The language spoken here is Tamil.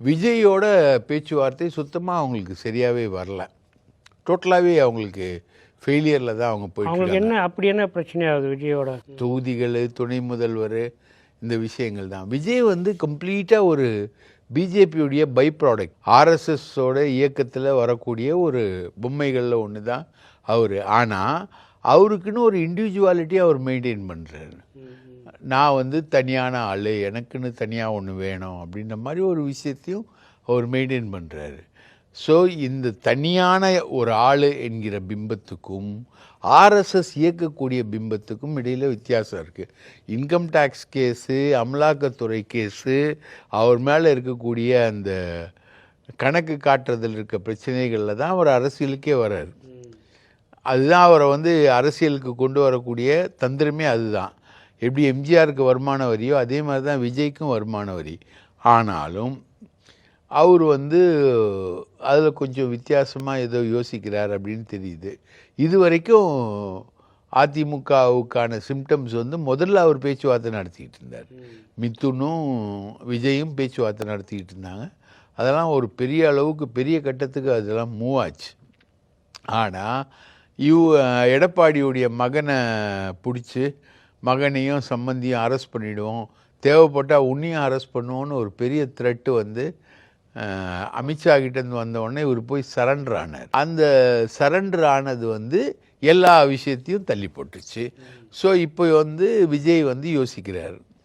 விஜயோட பேச்சுவார்த்தை சுத்தமாக அவங்களுக்கு சரியாகவே வரல. டோட்டலாகவே அவங்களுக்கு ஃபெயிலியரில் தான் அவங்க போயிட்டு. என்ன அப்படி என்ன பிரச்சனையாகுது விஜயோட? தொகுதிகள், துணை முதல்வர், இந்த விஷயங்கள் தான். விஜய் வந்து கம்ப்ளீட்டாக ஒரு பிஜேபியுடைய பை ப்ராடக்ட், ஆர்எஸ்எஸோட இயக்கத்தில் வரக்கூடிய ஒரு பொம்மைகளில் ஒன்று தான் அவர். ஆனால் அவருக்குன்னு ஒரு இண்டிவிஜுவாலிட்டி அவர் மெயின்டைன் பண்ணுறாரு. நான் வந்து தனியான ஆள், எனக்குன்னு தனியாக ஒன்று வேணும் அப்படின்ற மாதிரி ஒரு விஷயத்தையும் அவர் மெயின்டைன் பண்ணுறாரு. ஸோ இந்த தனியான ஒரு ஆள் என்கிற பிம்பத்துக்கும் ஆர்எஸ்எஸ் இயக்கக்கூடிய பிம்பத்துக்கும் இடையில் வித்தியாசம் இருக்குது. இன்கம் டேக்ஸ் கேஸு, அமலாக்கத்துறை கேஸு, அவர் மேலே இருக்கக்கூடிய அந்த கணக்கு காட்டுறதில் இருக்க பிரச்சனைகளில் தான் அவர் அரசியலுக்கே வர்றார். அதுதான் அவரை வந்து அரசியலுக்கு கொண்டு வரக்கூடிய தந்திரமே அதுதான். எப்படி எம்ஜிஆருக்கு வருமான வரியோ அதே மாதிரி தான் விஜய்க்கும் வருமான வரி. ஆனாலும் அவர் வந்து அதில் கொஞ்சம் வித்தியாசமாக ஏதோ யோசிக்கிறார் அப்படின்னு தெரியுது. இது வரைக்கும் அதிமுகவுக்கான சிம்டம்ஸ் வந்து முதல்ல அவர் பேச்சுவார்த்தை நடத்திக்கிட்டு இருந்தார். மிதுனும் விஜயும் பேச்சுவார்த்தை நடத்திக்கிட்டு இருந்தாங்க. அதெல்லாம் ஒரு பெரிய அளவுக்கு பெரிய கட்டத்துக்கு அதெல்லாம் மூவ் ஆச்சு. ஆனால் எடப்பாடியுடைய மகனை பிடிச்சி மகனையும் சம்பந்தியும் அரெஸ்ட் பண்ணிவிடுவோம், தேவைப்பட்டால் உன்னையும் அரெஸ்ட் பண்ணுவோன்னு ஒரு பெரிய த்ரெட்டு வந்து அமித்ஷா கிட்டேருந்து வந்தவுடனே இவர் போய் சரண்டர் ஆனார். அந்த சரண்டர் ஆனது வந்து எல்லா விஷயத்தையும் தள்ளி போட்டுச்சு. ஸோ இப்போ வந்து விஜய் வந்து யோசிக்கிறார்.